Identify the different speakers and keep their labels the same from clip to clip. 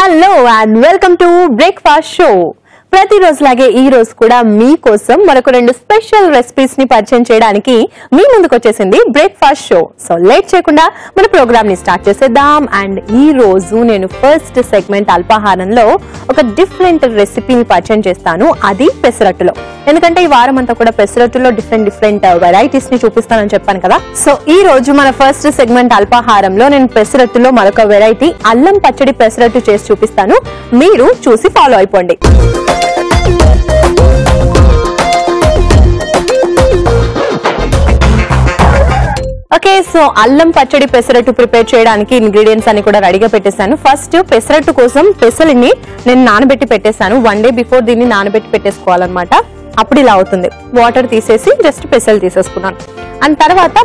Speaker 1: Hello and welcome to breakfast show. ప్రతిరోజులాగే ఈ రోజు కూడా మీకోసం మరొక రెండు స్పెషల్ రెసిపీస్ ని పరిచయం చేయడానికి మీ ముందుకు వచ్చేసింది బ్రేక్ఫాస్ట్ షో. సో లేట్ చేయకుండా మన ప్రోగ్రామ్ ని స్టార్ట్ చేసేద్దాం. అండ్ ఈ రోజు నేను ఫస్ట్ సెగ్మెంట్ అల్పాహారంలో ఒక డిఫరెంట్ రెసిపీని పరిచయం చేస్తాను, అది పెసరట్టులో. ఎందుకంటే ఈ వారం అంతా కూడా పెసరట్టులో డిఫరెంట్ వెరైటీస్ ని చూపిస్తానని చెప్పాను కదా. సో ఈ రోజు మన ఫస్ట్ సెగ్మెంట్ అల్పాహారంలో నేను పెసరట్టులో మరొక వెరైటీ అల్లం పచ్చడి పెసరట్టు చేసి చూపిస్తాను. మీరు చూసి ఫాలో అయిపోండి. ఓకే, సో అల్లం పచ్చడి పెసరట్టు ప్రిపేర్ చేయడానికి ఇంగ్రీడియంట్స్ అన్ని కూడా రెడీగా పెట్టేశాను. ఫస్ట్ పెసరట్టు కోసం పెసల్ని నేను నానబెట్టి పెట్టేశాను. 1 day బిఫోర్ దీన్ని నానబెట్టి పెట్టేసుకోవాలన్నమాట. అప్పుడు ఇలా అవుతుంది. వాటర్ తీసేసి జస్ట్ పెసలు తీసేసుకున్నాను. అండ్ తర్వాత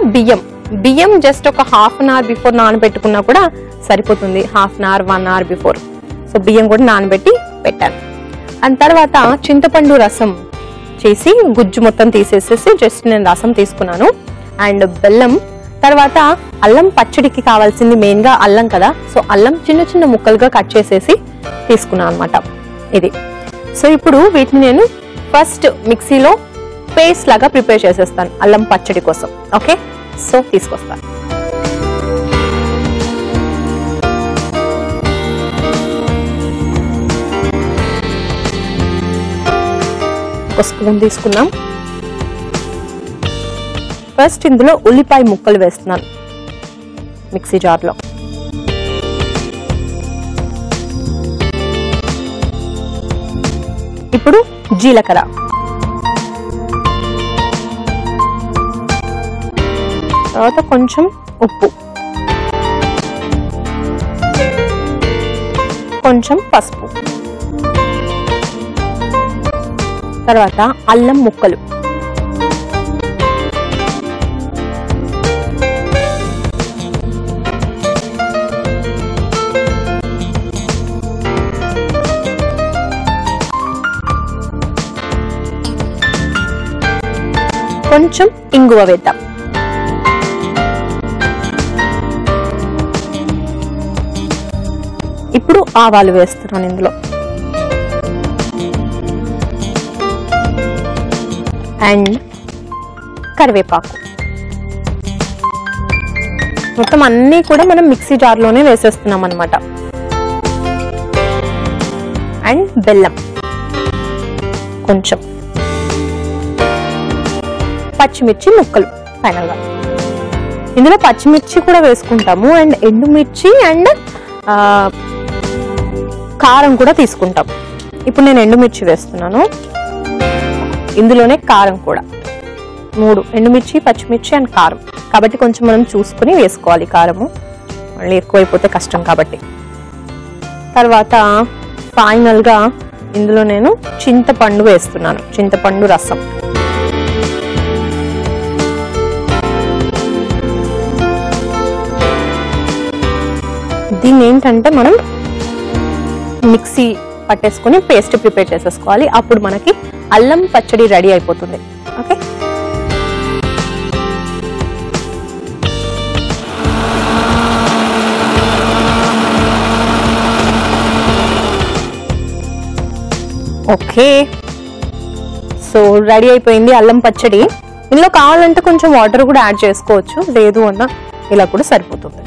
Speaker 1: బియ్యం జస్ట్ ఒక 1/2 hour బిఫోర్ నానబెట్టుకున్నా కూడా సరిపోతుంది. 1/2 hour 1 hour బిఫోర్. సో బియ్యం కూడా నానబెట్టి పెట్టాను. అండ్ తర్వాత చింతపండు రసం చేసి గుజ్జు మొత్తం తీసేసేసి జస్ట్ నేను రసం తీసుకున్నాను. అండ్ బెల్లం, తర్వాత అల్లం పచ్చడికి కావాల్సింది మెయిన్ గా అల్లం కదా. సో అల్లం చిన్న చిన్న ముక్కలుగా కట్ చేసేసి తీసుకున్నాను అనమాట ఇది. సో ఇప్పుడు వీటిని నేను ఫస్ట్ మిక్సీలో పేస్ట్ లాగా ప్రిపేర్ చేసేస్తాను అల్లం పచ్చడి కోసం. ఓకే, సో తీసుకొస్తాను. ఒక స్పూన్ తీసుకున్నాం. ఫస్ట్ ఇందులో ఉల్లిపాయ ముక్కలు వేస్తున్నాను మిక్సీ జార్లో. ఇప్పుడు జీలకర్ర, తర్వాత కొంచెం ఉప్పు, కొంచెం పసుపు, తర్వాత అల్లం ముక్కలు, కొంచెం ఇంగువ వేద్దాం. ఇప్పుడు ఆవాలు వేస్తున్నాను ఇందులో. అండ్ కరివేపాకు. మొత్తం అన్నీ కూడా మనం మిక్సీ జార్లోనే వేసేస్తున్నాం అన్నమాట. అండ్ బెల్లం కొంచెం, పచ్చిమిర్చి ముక్కలు ఫైనల్ గా. ఇందులో పచ్చిమిర్చి కూడా వేసుకుంటాము అండ్ ఎండుమిర్చి అండ్ కారం కూడా తీసుకుంటాం. ఇప్పుడు నేను ఎండుమిర్చి వేస్తున్నాను. ఇందులోనే కారం కూడా 3 ఎండుమిర్చి, పచ్చిమిర్చి అండ్ కారం. కాబట్టి కొంచెం మనం చూసుకుని వేసుకోవాలి కారము, మళ్ళీ ఎక్కువైపోతే కష్టం కాబట్టి. తర్వాత ఫైనల్ గా ఇందులో నేను చింతపండు వేస్తున్నాను, చింతపండు రసం. దీన్ని ఏంటంటే మనం మిక్సీ పట్టేసుకుని పేస్ట్ ప్రిపేర్ చేసేసుకోవాలి. అప్పుడు మనకి అల్లం పచ్చడి రెడీ అయిపోతుంది. ఓకే, ఓకే, సో రెడీ అయిపోయింది అల్లం పచ్చడి. ఇందులో కావాలంటే కొంచెం వాటర్ కూడా యాడ్ చేసుకోవచ్చు, లేదు అన్న ఇలా కూడా సరిపోతుంది.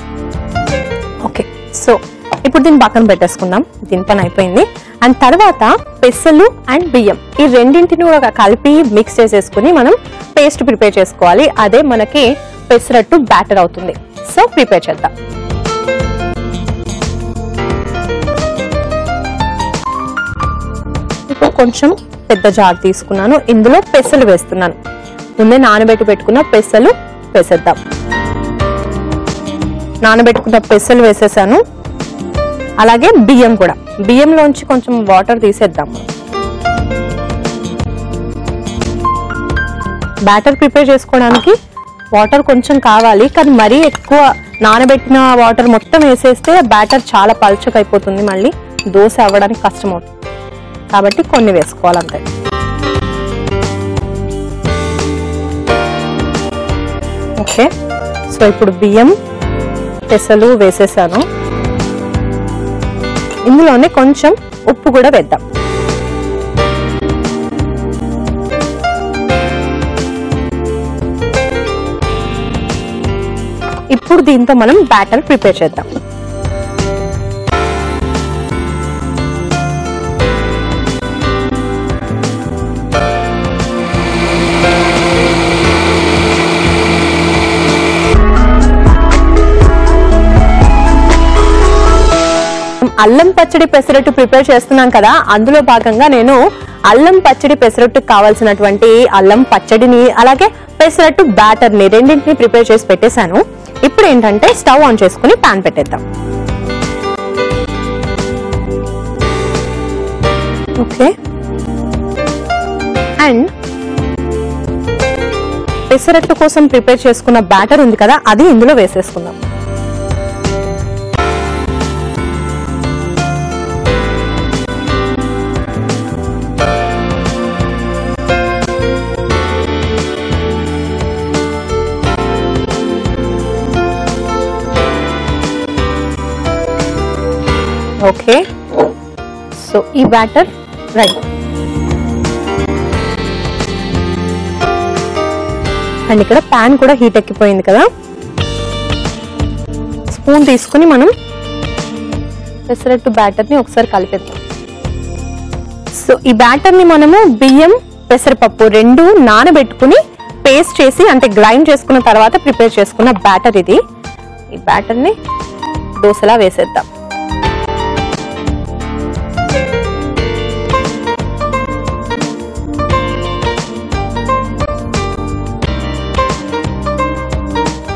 Speaker 1: ఓకే, సో ఇప్పుడు దీన్ని పక్కన పెట్టేసుకుందాం. దీని పని అయిపోయింది. అండ్ తర్వాత పెసలు అండ్ బియ్యం ఈ రెండింటిని కూడా కలిపి మిక్స్ చేసేసుకుని మనం పేస్ట్ ప్రిపేర్ చేసుకోవాలి. అదే మనకి పెసరట్టు బ్యాటర్ అవుతుంది. సో ప్రిపేర్ చేద్దాం. ఇప్పుడు కొంచెం పెద్ద జార్ తీసుకున్నాను. ఇందులో పెసలు వేస్తున్నాను. ముందే నానబెట్టి పెట్టుకున్న పెసలు వేసేద్దాం. నానబెట్టుకున్న పెసలు వేసేసాను. అలాగే బియ్యం కూడా, బియ్యంలోంచి కొంచెం వాటర్ తీసేద్దాం. బ్యాటర్ ప్రిపేర్ చేసుకోవడానికి వాటర్ కొంచెం కావాలి, కానీ మరీ ఎక్కువ నానబెట్టిన వాటర్ మొత్తం వేసేస్తే బ్యాటర్ చాలా పల్చగా అయిపోతుంది, మళ్ళీ దోశ అవ్వడానికి కష్టం అవుతుంది. కాబట్టి కొన్ని వేసుకోవాలంతే. ఓకే, సో ఇప్పుడు బియ్యం పెసలు వేసేసాను. ఇందులోనే కొంచెం ఉప్పు కూడా వేద్దాం. ఇప్పుడు దీంతో మనం బ్యాటర్ ప్రిపేర్ చేద్దాం. అల్లం పచ్చడి పెసరట్టు ప్రిపేర్ చేస్తున్నాం కదా, అందులో భాగంగా నేను అల్లం పచ్చడి పెసరట్టుకు కావాల్సినటువంటి అల్లం పచ్చడిని అలాగే పెసరట్టు బ్యాటర్ ని రెండింటిని ప్రిపేర్ చేసి పెట్టేశాను. ఇప్పుడు ఏంటంటే స్టవ్ ఆన్ చేసుకుని పాన్ పెట్టేద్దాం. ఓకే, అండ్ పెసరట్టు కోసం ప్రిపేర్ చేసుకున్న బ్యాటర్ ఉంది కదా, అది ఇందులో వేసేసుకుందాం. ఓకే, సో ఈ బ్యాటర్ రెడీ. అండ్ ఇక్కడ ప్యాన్ కూడా హీట్ ఎక్కిపోయింది కదా, స్పూన్ తీసుకుని మనం పెసరట్టు బ్యాటర్ ని ఒకసారి కలిపేద్దాం. సో ఈ బ్యాటర్ ని మనము బియ్యం పెసరపప్పు రెండు నానబెట్టుకుని పేస్ట్ చేసి అంటే గ్రైండ్ చేసుకున్న తర్వాత ప్రిపేర్ చేసుకున్న బ్యాటర్ ఇది. ఈ బ్యాటర్ ని దోశలా వేసేద్దాం.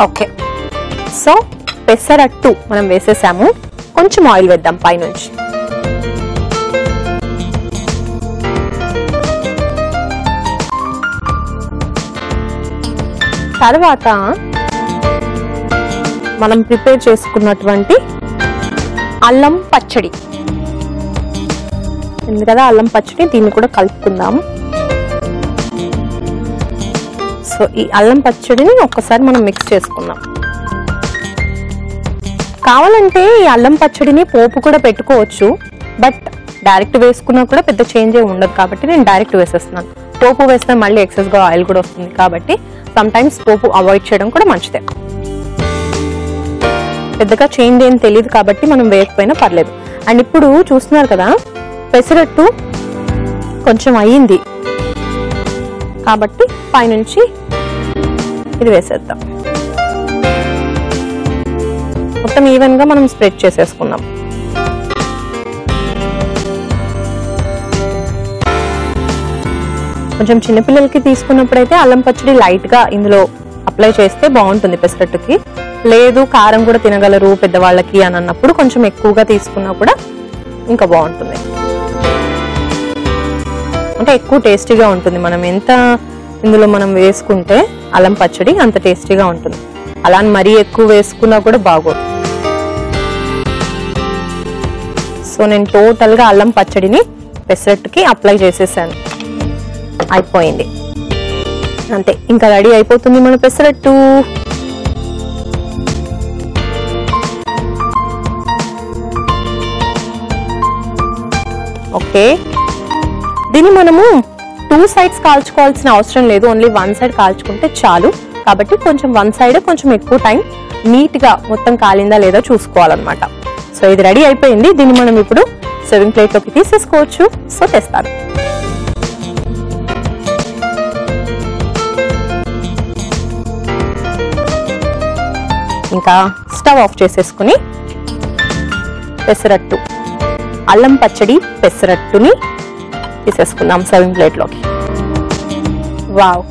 Speaker 1: ఓకే, సో పెసరట్టు మనం వేసేసాము. కొంచెం ఆయిల్ వేద్దాం పైనుంచి. తర్వాత మనం ప్రిపేర్ చేసుకున్నటువంటి అల్లం పచ్చడి ఉంది కదా, అల్లం పచ్చడి, దీన్ని కూడా కలుపుకుందాం. సో ఈ అల్లం పచ్చడిని ఒక్కసారి మనం మిక్స్ చేసుకుందాం. కావాలంటే ఈ అల్లం పచ్చడిని పోపు కూడా పెట్టుకోవచ్చు, బట్ డైరెక్ట్ వేసుకున్నా కూడా పెద్ద చేంజ్ ఏమి ఉండదు కాబట్టి నేను డైరెక్ట్ వేసేస్తున్నాను. పోపు వేస్తే మళ్ళీ ఎక్సెస్ గా ఆయిల్ కూడా వస్తుంది కాబట్టి సమ్ టైమ్స్ పోపు అవాయిడ్ చేయడం కూడా మంచిదే. పెద్దగా చేంజ్ ఏం తెలియదు కాబట్టి మనం వేయకపోయినా పర్లేదు. అండ్ ఇప్పుడు చూస్తున్నారు కదా, పెసరట్టు కొంచెం అయ్యింది కాబట్టి పైనుంచి ఇది వేసేద్దాం. మొత్తం ఈవెన్ గా మనం స్ప్రెడ్ చేసేసుకుందాం. కొంచెం చిన్నపిల్లలకి తీసుకున్నప్పుడైతే అల్లం పచ్చడి లైట్ గా ఇందులో అప్లై చేస్తే బాగుంటుంది పెసరట్టుకి. లేదు కారం కూడా తినగలరు పెద్దవాళ్ళకి అని అన్నప్పుడు కొంచెం ఎక్కువగా తీసుకున్నా కూడా ఇంకా బాగుంటుంది, అంటే ఎక్కువ టేస్టీగా ఉంటుంది. మనం ఎంత ఇందులో మనం వేసుకుంటే అల్లం పచ్చడి అంత టేస్టీగా ఉంటుంది. అలా మరీ ఎక్కువ వేసుకున్నా కూడా బాగోదు. సో నేను టోటల్ గా అల్లం పచ్చడిని పెసరట్టుకి అప్లై చేసేసాను. అయిపోయింది, అంతే, ఇంకా రెడీ అయిపోతుంది మన పెసరట్టు. ఓకే, దీన్ని మనము 2 sides కాల్చుకోవాల్సిన అవసరం లేదు, ఓన్లీ 1 side కాల్చుకుంటే చాలు. కాబట్టి కొంచెం 1 side కొంచెం ఎక్కువ టైం నీట్ గా మొత్తం కాలిందా లేదా చూసుకోవాలన్నమాట. సో ఇది రెడీ అయిపోయింది. దీన్ని మనం ఇప్పుడు సర్వింగ్ ప్లేట్ లోకి తీసేసుకోవచ్చు. సో తెస్తాను. ఇంకా స్టవ్ ఆఫ్ చేసేసుకుని పెసరట్టు అల్లం పచ్చడి పెసరట్టుని తీసేసుకుందాం సర్వింగ్ ప్లేట్ లోకి. వావ్,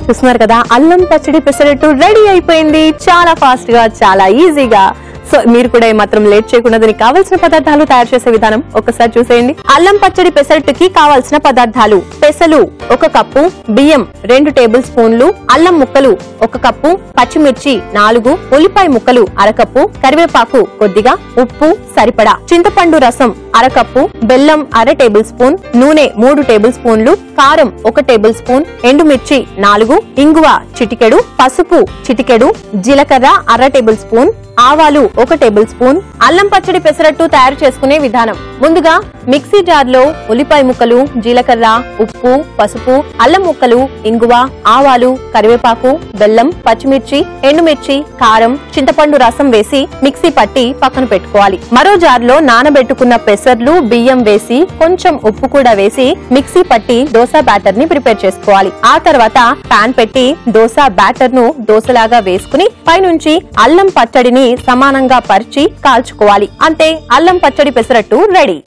Speaker 1: చూస్తున్నారు కదా, అల్లం పచ్చడి పెసరట్టు రెడీ అయిపోయింది. చాలా ఫాస్ట్ గా, చాలా ఈజీగా. సో మీరు కూడా ఏమాత్రం లేట్ చేయకుండా దీనికి కావాల్సిన పదార్థాలు తయారు చేసే విధానం ఒక్కసారి చూసేయండి. అల్లం పచ్చడి పెసరట్టుకి కావాల్సిన పదార్థాలు: పెసలు 1 కప్పు, బియ్యం 2 టేబుల్ స్పూన్లు, అల్లం ముక్కలు 1 కప్పు, పచ్చిమిర్చి 4, ఉల్లిపాయ ముక్కలు 1/2 కప్పు, కరివేపాకు కొద్దిగా, ఉప్పు సరిపడా, చింతపండు రసం 1 కప్పు, బెల్లం 1/2 టేబుల్ స్పూన్, నూనె 3 టేబుల్ స్పూన్లు, కారం 1 టేబుల్ స్పూన్, ఎండుమిర్చి 4, ఇంగువ చిటికెడు, పసుపు చిటికెడు, జీలకర్ర 1/2 టేబుల్ స్పూన్, ఆవాలు 1 టేబుల్ స్పూన్. అల్లం పచ్చడి పెసరట్టు తయారు చేసుకునే విధానం. ముందుగా మిక్సీ జార్ లో ఉల్లిపాయ ముక్కలు, జీలకర్ర, ఉప్పు, పసుపు, అల్లం ముక్కలు, ఇంగువ, ఆవాలు, కరివేపాకు, బెల్లం, పచ్చిమిర్చి, ఎండుమిర్చి, కారం, చింతపండు రసం వేసి మిక్సీ పట్టి పక్కన పెట్టుకోవాలి. మరో జార్ లో నానబెట్టుకున్న పెసర్లు, బియ్యం వేసి కొంచెం ఉప్పు కూడా వేసి మిక్సీ పట్టి దోస బ్యాటర్ ని ప్రిపేర్ చేసుకోవాలి. ఆ తర్వాత పాన్ పెట్టి దోస బ్యాటర్ ను దోసలాగా వేసుకుని పైనుంచి అల్లం పచ్చడిని సమానంగా పరిచి కాల్చుకోవాలి. అంతే, అల్లం పచ్చడి పెసరట్టు రెడీ.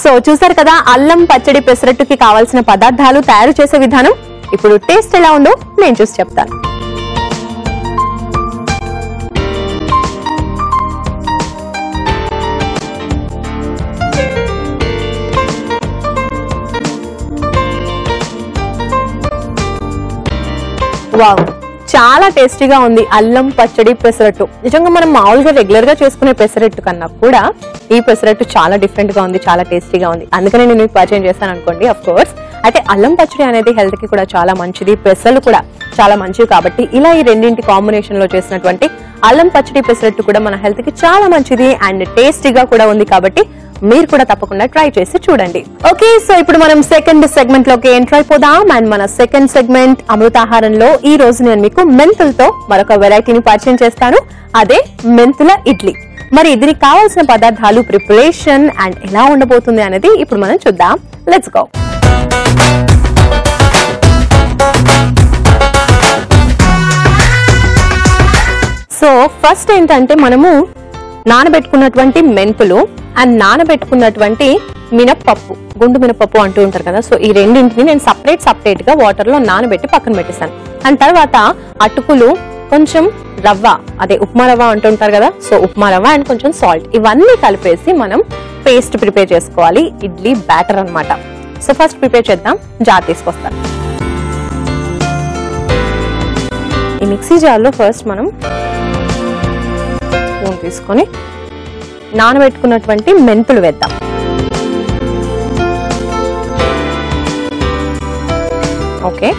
Speaker 1: సో చూసారు కదా అల్లం పచ్చడి పెసరట్టుకి కావాల్సిన పదార్థాలు, తయారు చేసే విధానం. ఇప్పుడు టేస్ట్ ఎలా ఉందో నేను చూసి చెప్తాను. వావ్, చాలా టేస్టీగా ఉంది అల్లం పచ్చడి పెసరట్టు. నిజంగా మనం మామూలుగా రెగ్యులర్ గా చేసుకునే పెసరట్టు కన్నా కూడా ఈ పెసరట్టు చాలా డిఫరెంట్ గా ఉంది, చాలా టేస్టీగా ఉంది. అందుకనే నేను మీకు పరిచయం చేస్తాను అనుకోండి. ఆఫ్ కోర్స్ అయితే అల్లం పచ్చడి అనేది హెల్త్ కి కూడా చాలా మంచిది, పెసలు కూడా చాలా మంచివి. కాబట్టి ఇలా ఈ రెండింటి కాంబినేషన్ లో చేసినటువంటి అల్లం పచ్చడి పెసరట్టు కూడా మన హెల్త్ కి చాలా మంచిది అండ్ టేస్టీగా కూడా ఉంది. కాబట్టి మీరు కూడా తప్పకుండా ట్రై చేసి చూడండి. ఓకే, సో ఇప్పుడు మనం సెకండ్ సెగ్మెంట్ లోకి ఎంటర్ అయిపోదాం. అండ్ మన సెకండ్ సెగ్మెంట్ అమృతాహారంలో ఈ రోజు నేను మీకు మెంతులతో మరొక వెరైటీని పరిచయం చేస్తాను. అదే మెంతుల ఇడ్లీ. మరి దీనికి కావాల్సిన పదార్థాలు, ప్రిపరేషన్ అండ్ ఎలా ఉండబోతుంది అనేది ఇప్పుడు మనం చూద్దాం. Let's go. సో ఫస్ట్ ఏంటంటే మనము నానబెట్టుకున్నటువంటి మెంతులు అండ్ నానబెట్టుకున్నటువంటి మినప్పప్పు, గుండు మినపప్పు అంటూ ఉంటారు కదా. సో ఈ రెండింటిని నేను సపరేట్ గా వాటర్ లో నానబెట్టి పక్కన పెట్టేశాను. అండ్ తర్వాత అటుకులు, కొంచెం రవ్వ, అదే ఉప్మా రవ్వ అంటుంటారు కదా. సో ఉప్మా రవ్వ అండ్ కొంచెం సాల్ట్, ఇవన్నీ కలిపేసి మనం పేస్ట్ ప్రిపేర్ చేసుకోవాలి. ఇడ్లీ బ్యాటర్ అన్నమాట. సో ఫస్ట్ ప్రిపేర్ చేద్దాం. జార్ తీసుకొస్తాను. ఈ మిక్సీ జార్ లో ఫస్ట్ మనం స్పూన్ తీసుకొని నానబెట్టుకున్నటువంటి మెంతులు వేద్దాం. ఓకే,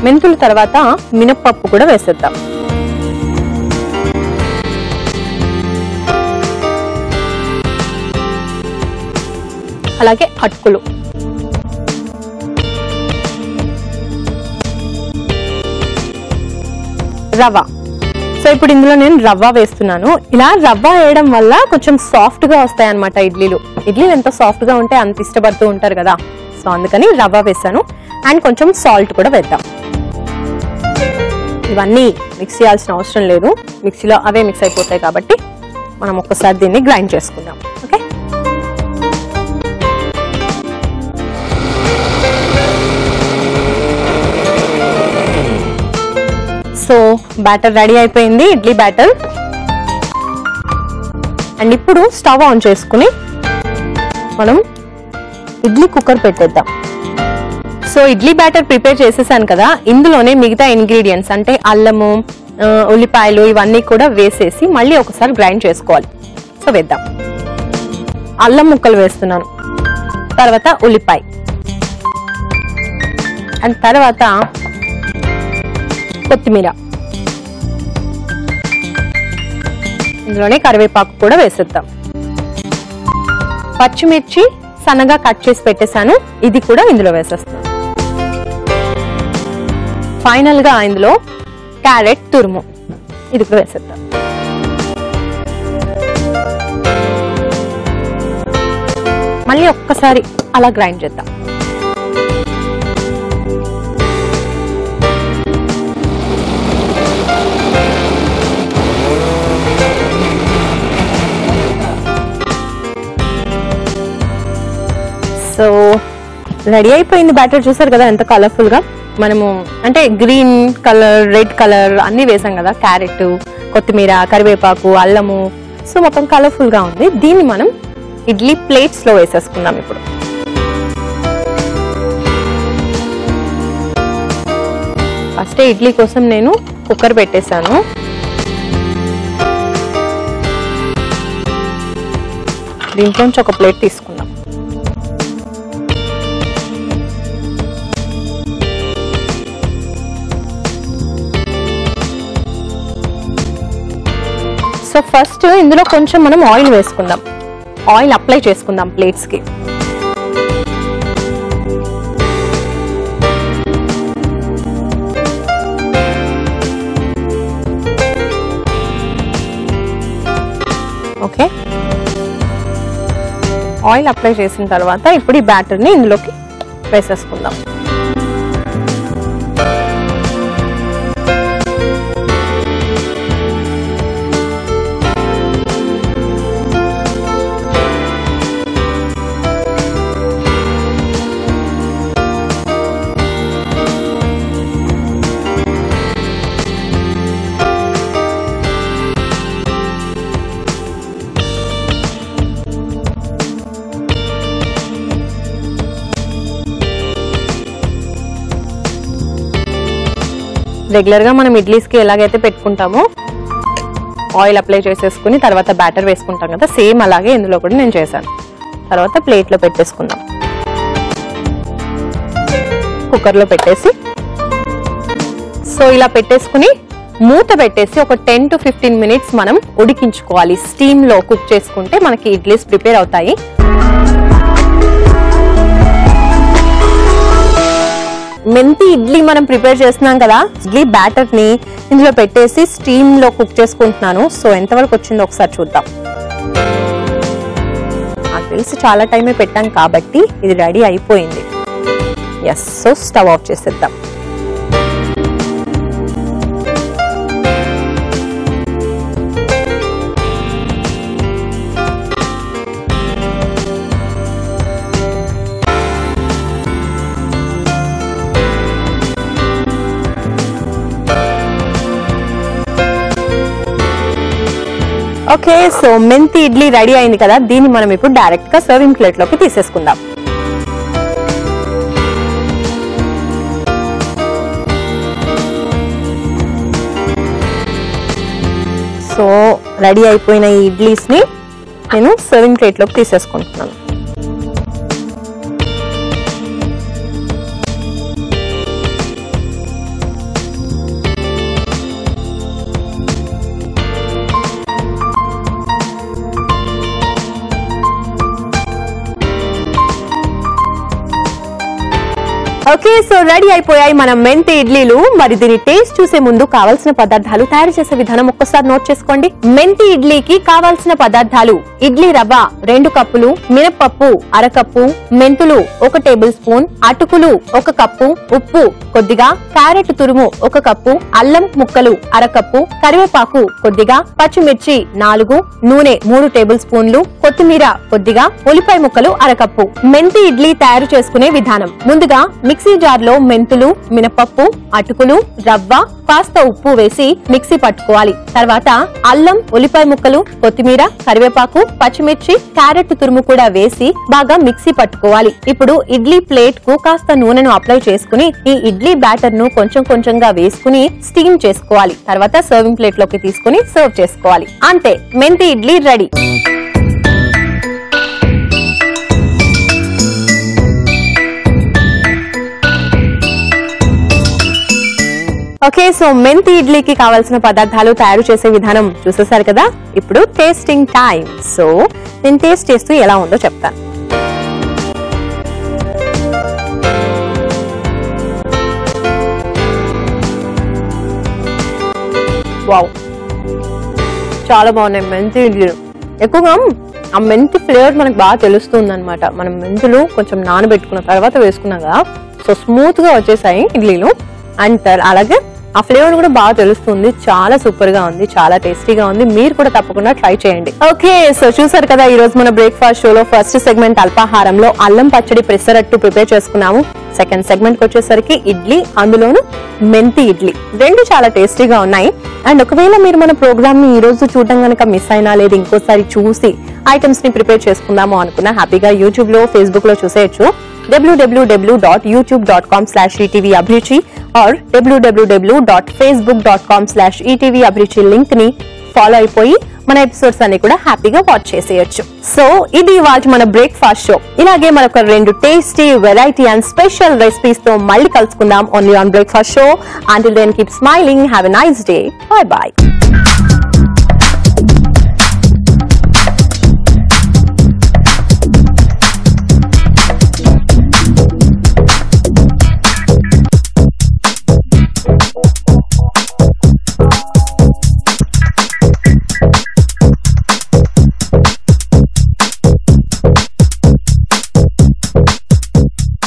Speaker 1: మెంతుల తర్వాత మినప్పప్పు కూడా వేసేద్దాం. అలాగే అటుకులు, రవ్వ. సో ఇప్పుడు ఇందులో నేను రవ్వ వేస్తున్నాను. ఇలా రవ్వ వేయడం వల్ల కొంచెం సాఫ్ట్ గా వస్తాయి అన్నమాట ఇడ్లీలు. ఇడ్లీలు ఎంత సాఫ్ట్ గా ఉంటే అంత ఇష్టపడుతూ ఉంటారు కదా. సో అందుకని రవ్వ వేసాను. అండ్ కొంచెం సాల్ట్ కూడా వేద్దాం. ఇవన్నీ మిక్స్ చేయాల్సిన అవసరం లేదు, మిక్సీలో అవే మిక్స్ అయిపోతాయి. కాబట్టి మనం ఒక్కసారి దీన్ని గ్రైండ్ చేసుకుందాం. ఓకే, సో బ్యాటర్ రెడీ అయిపోయింది, ఇడ్లీ బ్యాటర్. అండ్ ఇప్పుడు స్టవ్ ఆన్ చేసుకుని మనం ఇడ్లీ కుక్కర్ పెట్టేద్దాం. సో ఇడ్లీ బ్యాటర్ ప్రిపేర్ చేసేసాను కదా, ఇందులోనే మిగతా ఇంగ్రీడియంట్స్ అంటే అల్లము, ఉల్లిపాయలు ఇవన్నీ కూడా వేసేసి మళ్ళీ ఒకసారి గ్రైండ్ చేసుకోవాలి. సో వేద్దాం. అల్లం ముక్కలు వేస్తున్నాను, తర్వాత ఉల్లిపాయ, అండ్ తర్వాత కొత్తిమీర, ఇందులోనే కరివేపాకు కూడా వేసేద్దాం. పచ్చిమిర్చి సన్నగా కట్ చేసి పెట్టేశాను, ఇది కూడా ఇందులో వేసేస్తాను. ఫైనల్ గా ఇందులో క్యారెట్ తురుము, ఇది కూడా వేసేద్దాం. మళ్ళీ ఒక్కసారి అలా గ్రైండ్ చేద్దాం. సో రెడీ అయిపోయింది బ్యాటర్. చూసారు కదా ఎంత కలర్ఫుల్ గా. మనము అంటే గ్రీన్ కలర్, రెడ్ కలర్ అన్ని వేసాం కదా, క్యారెట్, కొత్తిమీర, కరివేపాకు, అల్లము. సో మొత్తం కలర్ఫుల్ గా ఉంది. దీన్ని మనం ఇడ్లీ ప్లేట్స్ లో వేసేసుకుందాం. ఇప్పుడు అయితే ఇడ్లీ కోసం నేను కుక్కర్ పెట్టేశాను. దీంట్లోంచి ఒక ప్లేట్ తీసుకుందాం. సో ఫస్ట్ ఇందులో కొంచెం మనం ఆయిల్ వేసుకుందాం. ఆయిల్ అప్లై చేసుకుందాం ప్లేట్స్ కి. ఓకే, ఆయిల్ అప్లై చేసిన తర్వాత ఇప్పుడు ఈ బ్యాటర్ ని ఇందులోకి వేసేసుకుందాం. రెగ్యులర్ గా మనం ఇడ్లీస్ కి ఎలాగైతే పెట్టుకుంటామో ఆయిల్ అప్లై చేసేసుకుని తర్వాత బ్యాటర్ వేసుకుంటాం కదా, సేమ్ అలాగే ఇందులో కూడా నేను చేశాను. తర్వాత ప్లేట్ లో పెట్టేసుకుందాం. కుక్కర్ లో పెట్టేసి సో ఇలా పెట్టేసుకుని మూత పెట్టేసి ఒక 10 to 15 minutes మనం ఉడికించుకోవాలి. స్టీమ్ లో కుక్ చేసుకుంటే మనకి ఇడ్లీస్ ప్రిపేర్ అవుతాయి. మెంతి ఇడ్లీ మనం ప్రిపేర్ చేస్తున్నాం కదా, ఇడ్లీ బ్యాటర్ ని ఇందులో పెట్టేసి స్టీమ్ లో కుక్ చేసుకుంటున్నాను. సో ఎంతవరకు వచ్చిందో ఒకసారి చూద్దాం. నాకు తెలిసి చాలా టైమే పెట్టాం కాబట్టి ఇది రెడీ అయిపోయింది. ఎస్, సో స్టవ్ ఆఫ్ చేసేద్దాం. ఓకే, సో మెంతి ఇడ్లీ రెడీ అయింది కదా, దీన్ని మనం ఇప్పుడు డైరెక్ట్ గా సర్వింగ్ ప్లేట్ లోకి తీసేసుకుందాం. సో రెడీ అయిపోయిన ఈ ఇడ్లీస్ ని నేను సర్వింగ్ ప్లేట్ లోకి తీసేసుకుంటున్నాను. ఓకే, సో రెడీ అయిపోయాయి మన మెంతి ఇడ్లీలు. మరి దీని టేస్ట్ చూసే ముందు కావాల్సిన పదార్థాలు, తయారు చేసే విధానం ఒక్కసారి నోట్ చేసుకోండి. మెంతి ఇడ్లీకి కావాల్సిన పదార్థాలు: ఇడ్లీ రవ్వ 2 కప్పులు, మినపప్పు 1/2 కప్పు, మెంతులు 1 టేబుల్ స్పూన్, అటుకులు 1 కప్పు, ఉప్పు కొద్దిగా, క్యారెట్ తురుము 1 కప్పు, అల్లం ముక్కలు 1/2 కప్పు, కరివేపాకు కొద్దిగా, పచ్చిమిర్చి 4, నూనె 3 టేబుల్ స్పూన్లు, కొత్తిమీర కొద్దిగా, ఉల్లిపాయ ముక్కలు 1/2 కప్పు. మెంతి ఇడ్లీ తయారు చేసుకునే విధానం: ముందుగా మిక్సీ జార్ లో మెంతులు, మినపప్పు, అటుకులు, రవ్వ, కాస్త ఉప్పు వేసి మిక్సీ పట్టుకోవాలి. తర్వాత అల్లం, ఉల్లిపాయ ముక్కలు, కొత్తిమీర, కరివేపాకు, పచ్చిమిర్చి, క్యారెట్ తురుము కూడా వేసి బాగా మిక్సీ పట్టుకోవాలి. ఇప్పుడు ఇడ్లీ ప్లేట్ కు కాస్త నూనెను అప్లై చేసుకుని ఈ ఇడ్లీ బ్యాటర్ ను కొంచెం కొంచెంగా వేసుకుని స్టీమ్ చేసుకోవాలి. తర్వాత సర్వింగ్ ప్లేట్ లోకి తీసుకుని సర్వ్ చేసుకోవాలి. అంతే, మెంతి ఇడ్లీ రెడీ. ఓకే, సో మెంతి ఇడ్లీకి కావాల్సిన పదార్థాలు, తయారు చేసే విధానం చూసేసారు కదా. ఇప్పుడు టేస్టింగ్ టైం. సో నేను టేస్ట్ చేస్తూ ఎలా ఉందో చెప్తాను. వావ్, చాలా బాగున్నాయి మెంతి ఇడ్లీలు. ఎక్కువగా ఆ మెంతి ఫ్లేవర్ మనకు బాగా తెలుస్తుంది అనమాట. మనం మెంతులు కొంచెం నానబెట్టుకున్న తర్వాత వేసుకున్నాం కదా, సో స్మూత్ గా వచ్చేసాయి ఇడ్లీలు. అండ్ అలాగే ఆ ఫ్లేవర్ కూడా బాగా తెలుస్తుంది. చాలా సూపర్ గా ఉంది, చాలా టేస్టీగా ఉంది. మీరు కూడా తప్పకుండా ట్రై చేయండి. ఓకే, సో చూసారు కదా, ఈ రోజు మన బ్రేక్ఫాస్ట్ షోలో ఫస్ట్ సెగ్మెంట్ అల్పాహారంలో అల్లం పచ్చడి పెసరట్టు ప్రిపేర్ చేసుకున్నాము. సెకండ్ సెగ్మెంట్ కి వచ్చేసరికి ఇడ్లీ, అందులోను మెంతి ఇడ్లీ. రెండు చాలా టేస్టీగా ఉన్నాయి. అండ్ ఒకవేళ మీరు మన ప్రోగ్రామ్ ని ఈ రోజు చూడడం కనుక మిస్ అయినా, లేదు ఇంకోసారి చూసి ఐటమ్స్ ని ప్రిపేర్ చేసుకుందాము అనుకున్నా, హ్యాపీగా యూట్యూబ్ లో, ఫేస్బుక్ లో చూసేయచ్చు. www.youtube.com/etvabhiruchi or www.facebook.com/etvabhiruchi లింక్ ని ఫాలో అయిపోయి మన ఎపిసోడ్స్ అన్ని కూడా హ్యాపీగా వాచ్ చేసేయచ్చు. సో ఇది ఇవాళ మన బ్రేక్ఫాస్ట్ షో. ఇలాగే మనొక 2 tasty variety and special recipes తో మళ్ళీ కలుసుకుందాం only on breakfast show. Until then, keep smiling. Have a nice day. Bye bye.